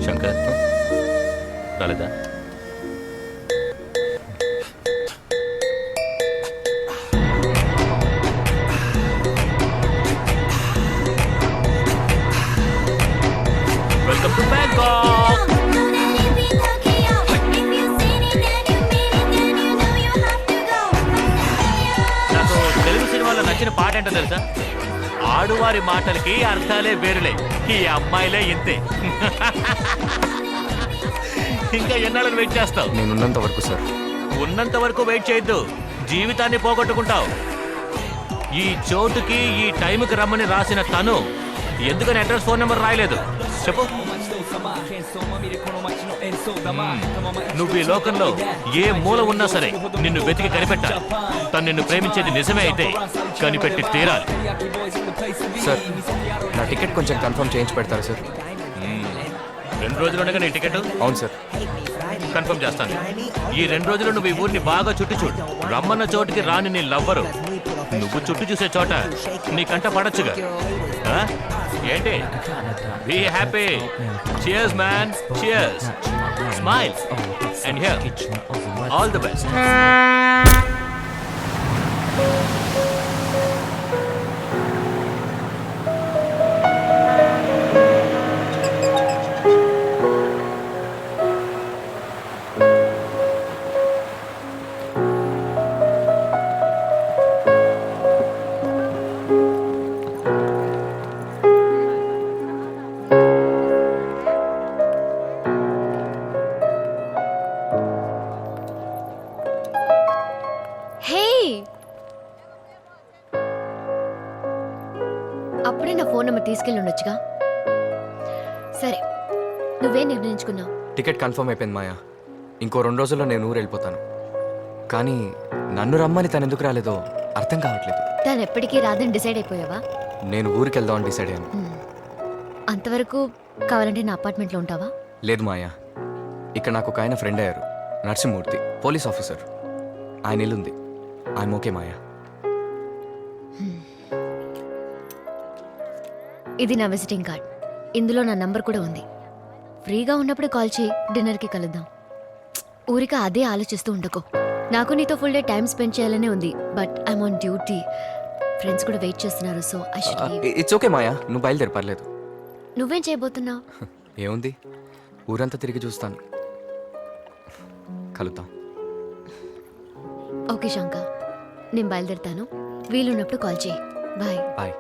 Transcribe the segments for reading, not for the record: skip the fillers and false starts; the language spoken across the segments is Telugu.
శంకర్ రాలేదా? Welcome to Bangkok. నాకు తెలుగు సినిమాలో నచ్చిన పాట ఏంటో తెలుసా? ఆడువారి మాటలకి అర్థాలే వేరులే, ఈ అమ్మాయిలే ఇంతే. ఇంకా ఎన్నాళ్ళని వెయిట్ చేస్తావు? నేనున్నంత వరకు సార్. ఉన్నంత వరకు వెయిట్ చేయొద్దు, జీవితాన్ని పోగొట్టుకుంటావు. ఈ చోటుకి ఈ టైంకి రమ్మని రాసిన తను ఎందుకని అడ్రస్ ఫోన్ నెంబర్ రాయలేదు చెప్పు? నువ్వు ఈ లోకంలో ఏ మూల ఉన్నా సరే నిన్ను వెతికి కనిపెట్టాలి. తను నిన్ను ప్రేమించేది నిజమే అయితే కనిపెట్టి తీరాలి. సార్ నా టికెట్ కొంచెం కన్ఫర్మ్ చేయించి పెడతారా సార్? 2 రోజులుండగా నీ టికెట్? అవును సార్. కన్ఫర్మ్ చేస్తాను. ఈ 2 రోజులు నువ్వు ఈ ఊరిని బాగా చుట్టి చూడు. రమ్మన్న చోటుకి రాని నీ లవ్వరు నువ్వు చుట్టూ చూసే చోట నీ కంట పడచ్చుగా. ఏంటి? Be happy. Cheers man, cheers. Smile and here all the best. అప్పుడే నా ఫోన్ నెంబర్ తీసుకెళ్ళి ఉండొచ్చుగా. సరే, నువ్వేం నిర్ణయించుకున్నావు? టికెట్ కన్ఫర్మ్ అయిపోయింది మాయా. ఇంకో 2 రోజుల్లో నేను ఊరు వెళ్ళిపోతాను. కానీ నన్ను రమ్మని తను ఎందుకు రాలేదో అర్థం కావట్లేదు. తను ఎప్పటికీ రాదని డిసైడ్ అయిపోయావా? నేను ఊరికి వెళ్దామని డిసైడ్ అయ్యాను. అంతవరకు కావాలంటే నా అపార్ట్మెంట్లో ఉంటావా? లేదు మాయా, ఇక్కడ నాకు ఒక ఆయన ఫ్రెండ్ అయ్యారు, నరసింహమూర్తి, పోలీస్ ఆఫీసర్. ఆయన ఇల్లుంది. ఐఎమ్ ఓకే మాయా. ఇది నా విజిటింగ్ కార్డ్. ఇందులో నా నంబర్ కూడా ఉంది. ఫ్రీగా ఉన్నప్పుడు కాల్ చేయి, డిన్నర్కి కలుద్దాం. ఊరిక అదే ఆలోచిస్తూ ఉండకో. నాకు నీతో ఫుల్ డే టైం స్పెండ్ చేయాలనే ఉంది, but I'm on duty. Friends కూడా వెయిట్ చేస్తున్నారు, so I should leave. It's okay Maya, నువ్వు బయలుదేరి, పర్లేదు. నువ్వేం చేయబోతున్నావు? ఏముంది, ఊరంతా తిరిగి చూస్తాను. కలుద్దాం. ఓకే శంకర్, నేను బయలుదేరుతాను. వీలున్నప్పుడు కాల్ చేయి. బాయ్. బాయ్.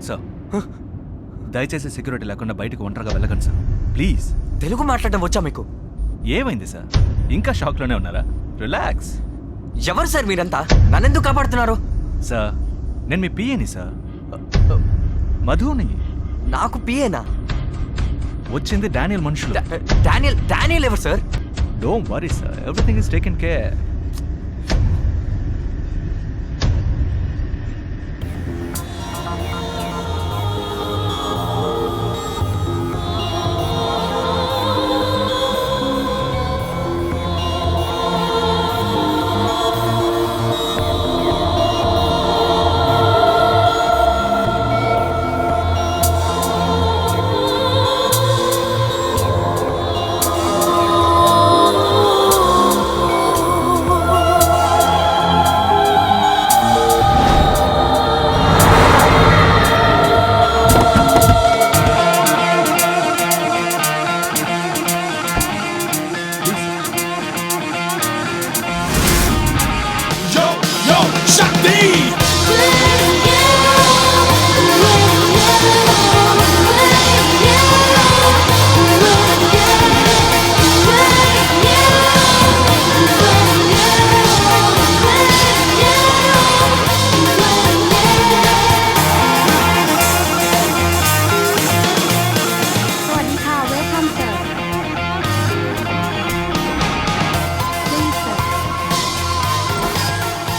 సార్ దయచేసి సెక్యూరిటీ లేకుండా బయటకు ఒంటరిగా వెళ్ళకండి సార్ ప్లీజ్. తెలుగు మాట్లాడడం వచ్చా మీకు? ఏమైంది సార్? ఇంకా షాక్లోనే ఉన్నారా? రిలాక్స్. ఎవరు సార్ మీరంతా? నన్నెందుకు కాపాడుతున్నారు? సార్ నేను మీ పిఏని సార్, మధుని. నాకు పిఏనా? వచ్చింది డానియల్ మనుషులు. డానియల్ ఎవరు sir? Don't worry sir, everything is taken care.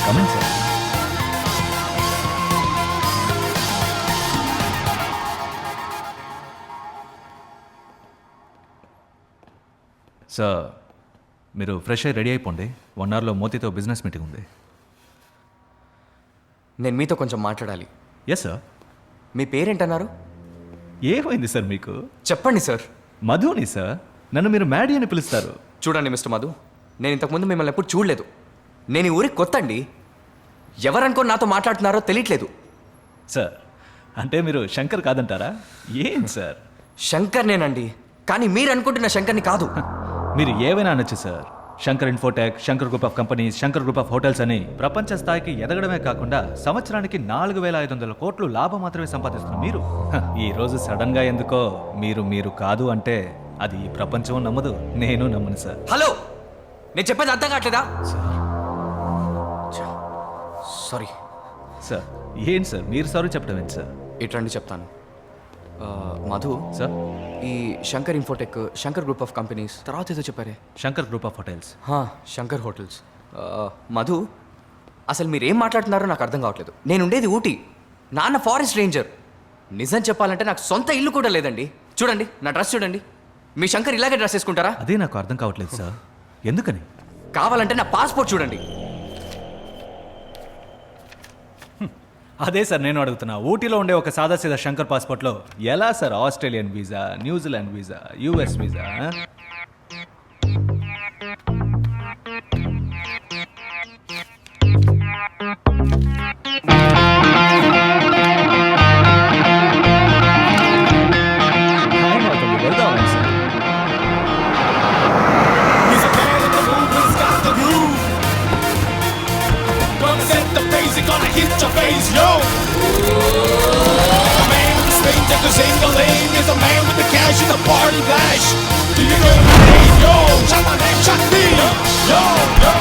Coming sir. Sir మీరు ఫ్రెష్ అయ్యి రెడీ అయిపోండి. 1 అవర్లో మోతీతో బిజినెస్ మీటింగ్ ఉంది. నేను మీతో కొంచెం మాట్లాడాలి. Yes sir. మీ పేరేంటన్నారు? ఏమైంది సార్ మీకు? చెప్పండి సార్. మధుని సార్. నన్ను మీరు మ్యాడీ అని పిలుస్తారు. చూడండి మిస్టర్ మధు, నేను ఇంతకుముందు మిమ్మల్ని ఎప్పుడు చూడలేదు. నేను ఈ ఊరికి కొత్త అండి. ఎవరనుకో నాతో మాట్లాడుతున్నారో తెలియట్లేదు. సార్ అంటే మీరు శంకర్ కాదంటారా? ఏం సార్? శంకర్ నేనండి, కానీ మీరు అనుకుంటున్న శంకర్ని కాదు. మీరు ఏవైనా అనొచ్చు sir. Shankar Infotech, Shankar Group of companies, Shankar Group of hotels అని ప్రపంచ స్థాయికి ఎదగడమే కాకుండా సంవత్సరానికి 4,500 కోట్లు లాభం మాత్రమే సంపాదిస్తున్నారు మీరు. ఈ రోజు సడన్ గా ఎందుకో మీరు కాదు అంటే అది ఈ ప్రపంచం నమ్మదు, నేను నమ్మను సార్. హలో, నేను చెప్పేది అర్థం కావట్లేదా? Sorry sir. ఏం సార్ మీరు సారీ చెప్పడం ఏంటి సార్? ఇట్రండి చెప్తాను. మధు సార్ ఈ Shankar Infotech, Shankar Group of Companies, తర్వాత ఏదో చెప్పారే, Shankar Group of Hotels. Shankar Hotels. Madhu అసలు మీరు ఏం మాట్లాడుతున్నారో నాకు అర్థం కావట్లేదు. నేను ఉండేది ఊటీ, నాన్న ఫారెస్ట్ రేంజర్. నిజం చెప్పాలంటే నాకు సొంత ఇల్లు కూడా లేదండి. చూడండి నా డ్రెస్ చూడండి. మీ శంకర్ ఇలాగే డ్రెస్ వేసుకుంటారా? అదే నాకు అర్థం కావట్లేదు సార్. ఎందుకని? కావాలంటే నా పాస్పోర్ట్ చూడండి. అదే సార్ నేను అడుగుతున్నా. ఊటీలో ఉండే ఒక సాదాసీదా శంకర్ పాస్పోర్ట్లో ఎలా sir Australian visa, New Zealand visa, US visa? వెళ్దాం sir. Gonna hit your face, yo! A man with the swing that goes in the lane is a man with the cash in the party dash. Do you know my name, yo? Shout my name, shout me, yo, yo.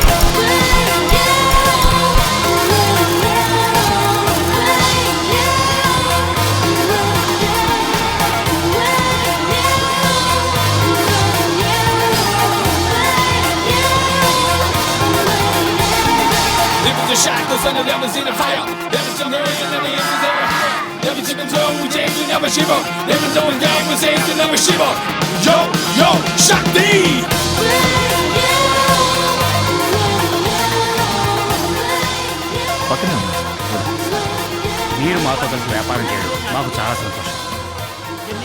The shackles and the devils in the fire. Devils in the rain and the angels ever higher. Devils in the throne, we take you never shiver. Devils on down, we say you never shiver. Yo, yo, Shakti! పక్కనే ఉంది. మీరు మాతో కలిసి వ్యాపారం చేయడం మాకు చాలా సంతోషం.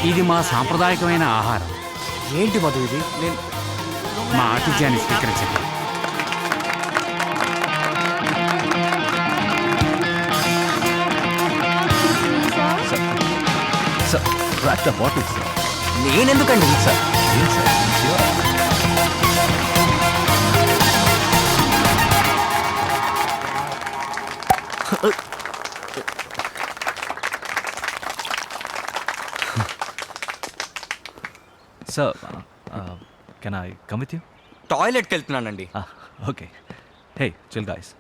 ఇది మా సాంప్రదాయకమైన ఆహారం. ఏంటి మధు ఇది? నేను మా ఆతిథ్యాన్ని స్వీకరించండి. Sir crack the bottle sir. నేనెందుకండి సార్ ఏం sir? Sir can I come with you టాయిలెట్కి వెళ్తున్నానండి. Okay. Hey chill guys.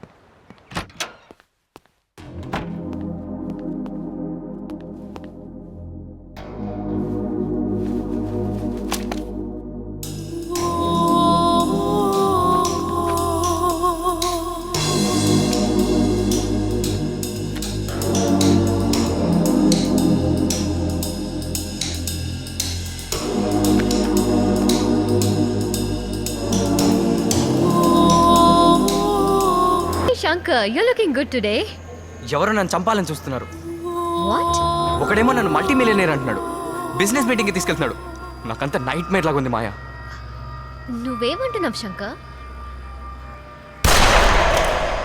Shankar, you're looking good today. ఎవరో నన్ను చంపాలని చూస్తున్నారు. What? ఒకడేమో నన్ను మల్టీ మిలియనర్ అంటున్నాడు, బిజినెస్ మీటింగ్కి తీసుకెళ్తున్నాడు. నాకంతా నైట్ మేర్ లాగా ఉంది మాయా. నువ్వేమంటున్నావు శంకర్?